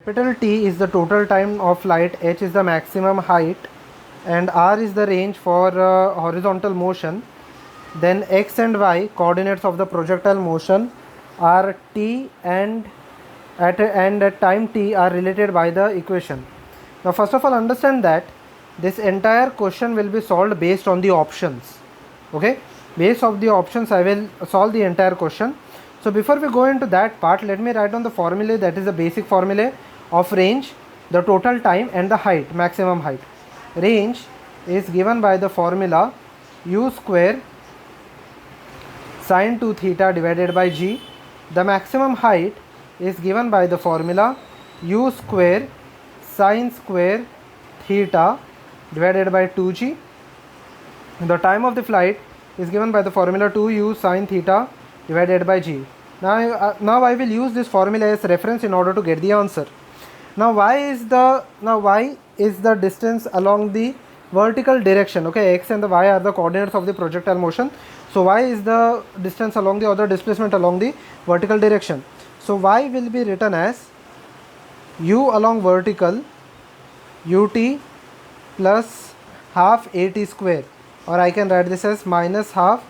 capital T is the total time of flight, h is the maximum height, and r is the range for horizontal motion, then x and y coordinates of the projectile motion are t and at time t are related by the equation. Now first of all understand that this entire question will be solved based on the options. Okay, based on the options I will solve the entire question. So before we go into that part, let me write down the formula, that is the basic formula of range, the total time and the height, maximum height. Range is given by the formula u square sin 2 theta divided by g. The maximum height is given by the formula u square sin square theta divided by 2g. The time of the flight is given by the formula 2u sin theta divided by g. Now I will use this formula as reference in order to get the answer. Now y is the distance along the vertical direction. Okay, x and the y are the coordinates of the projectile motion. So y is the distance along the other displacement along the vertical direction. So y will be written as u along vertical ut plus half at square, or I can write this as minus half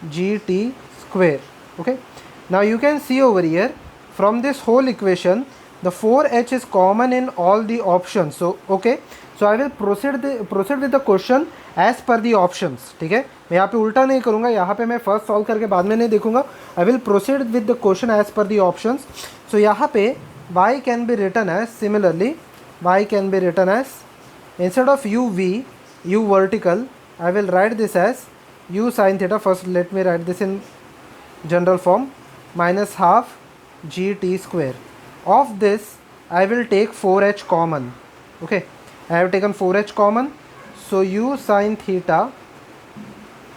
gt square. Okay, now you can see over here from this whole equation the 4h is common in all the options. So okay, so I will proceed with the question as per the options. ठीक है, मैं यहाँ पे उल्टा नहीं करूँगा, यहाँ पे मैं फर्स्ट सॉल्व करके बाद में नहीं देखूँगा. I will proceed with the question as per the options. So यहाँ पे y can be written as, similarly y can be written as, instead of uv, u vertical, I will write this as u sin theta. First let me write this in general form, minus half gt square. Of this I will take 4h common. Okay, I have taken 4h common, so u sin theta.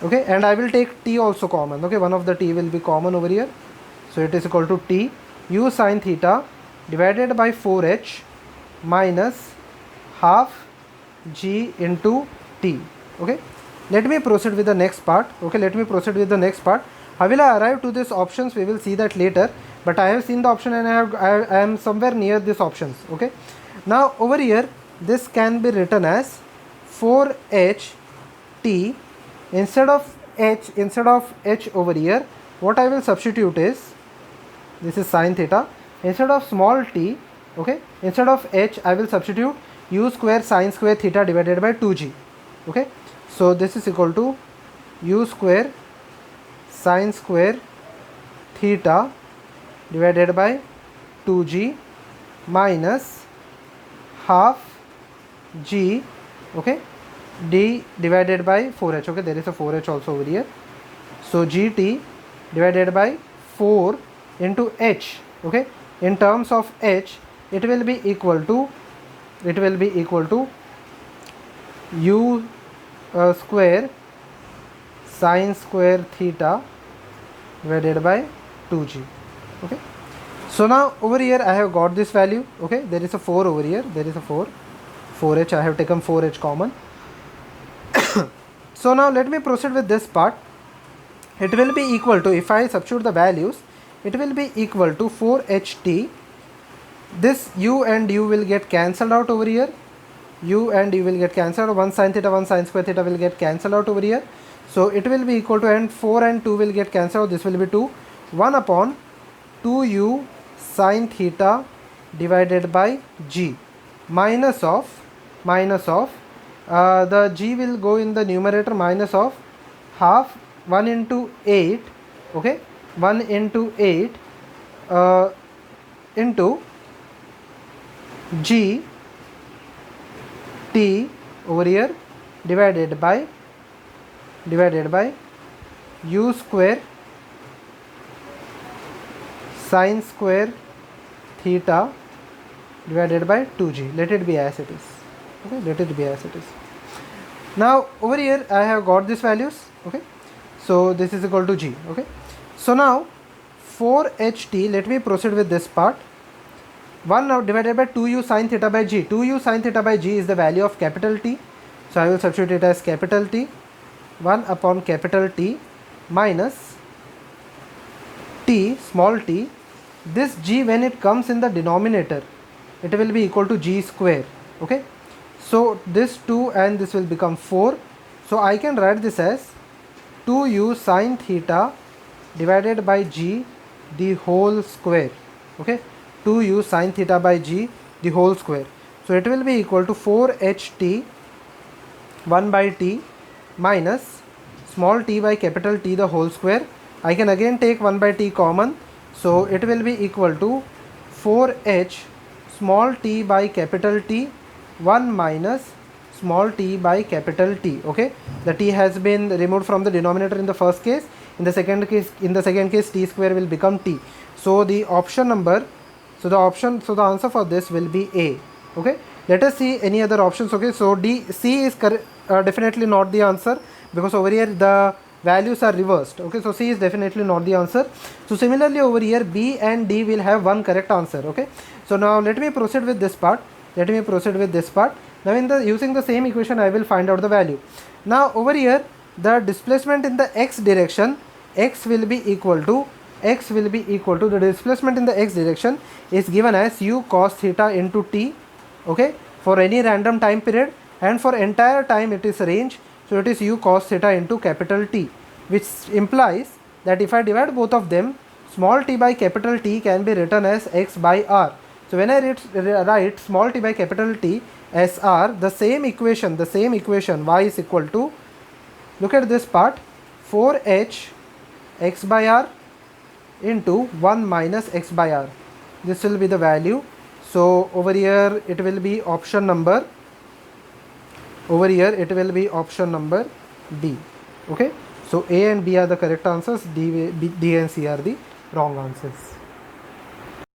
Okay, and I will take t also common. Okay, one of the t will be common over here, so it is equal to t u sin theta divided by 4h minus half g into t. Okay, let me proceed with the next part. Okay, let me proceed with the next part. How will I arrive to these options? We will see that later, but I have seen the option and I am somewhere near these options. Okay, now over here this can be written as 4h t. Instead of h over here, what I will substitute is, this is sin theta, instead of small t, okay, instead of h I will substitute u square sin square theta divided by 2g. Okay, so this is equal to u square sin square theta divided by 2g minus half g, okay, d divided by 4h. Okay, there is a 4h also over here, so gt divided by 4 into h. Okay, in terms of h it will be equal to u square sin square theta divided by 2g. Okay, so now over here I have got this value. Okay, there is a 4 over here, there is a 4h, I have taken 4h common. So now let me proceed with this part. It will be equal to, if I substitute the values, it will be equal to 4ht. This u and u will get cancelled out over here, u and u will get cancelled, 1 sin theta 1 sin square theta will get cancelled out over here, so it will be equal to, and 4 and 2 will get cancelled, this will be 2, 1 upon 2u sin theta divided by g minus of the g will go in the numerator, minus of half 1 into 8, okay, 1 into 8 into g t over here divided by u square sin square theta divided by 2g. Let it be as it is. Okay, let it be as it is. Now over here I have got these values. Okay, so this is equal to g. Okay, so now 4ht, let me proceed with this part. 1 now divided by 2u sin theta by g. 2u sin theta by g is the value of capital T, so I will substitute it as capital T. 1 upon capital T minus t, small t. This g, when it comes in the denominator, it will be equal to g square. Okay, so this 2 and this will become 4. So I can write this as 2u sine theta divided by g the whole square. Okay, 2u sine theta by g the whole square. So it will be equal to 4ht 1 by t minus small t by capital T the whole square. I can again take 1 by t common, so it will be equal to 4h small t by capital T 1 minus small t by capital T. Okay, the t has been removed from the denominator in the first case. In the second case t square will become t. So the option number, so the answer for this will be A. Okay, let us see any other options. Okay, so C is definitely not the answer, because over here the values are reversed. Okay, so C is definitely not the answer. So similarly over here B and D will have one correct answer. Okay, so now let me proceed with this part. Now using the same equation I will find out the value. Now over here the displacement in the x direction, x will be equal to the displacement in the x direction is given as u cos theta into t. Okay, for any random time period, and for entire time it is range, so it is u cos theta into capital T, which implies that if I divide both of them, small t by capital T can be written as x by r. So when I write small t by capital T as r, the same equation y is equal to, look at this part, 4h x by r into 1 minus x by r. This will be the value. So over here it will be option number D. Okay, so A and B are the correct answers, D and C are the wrong answers.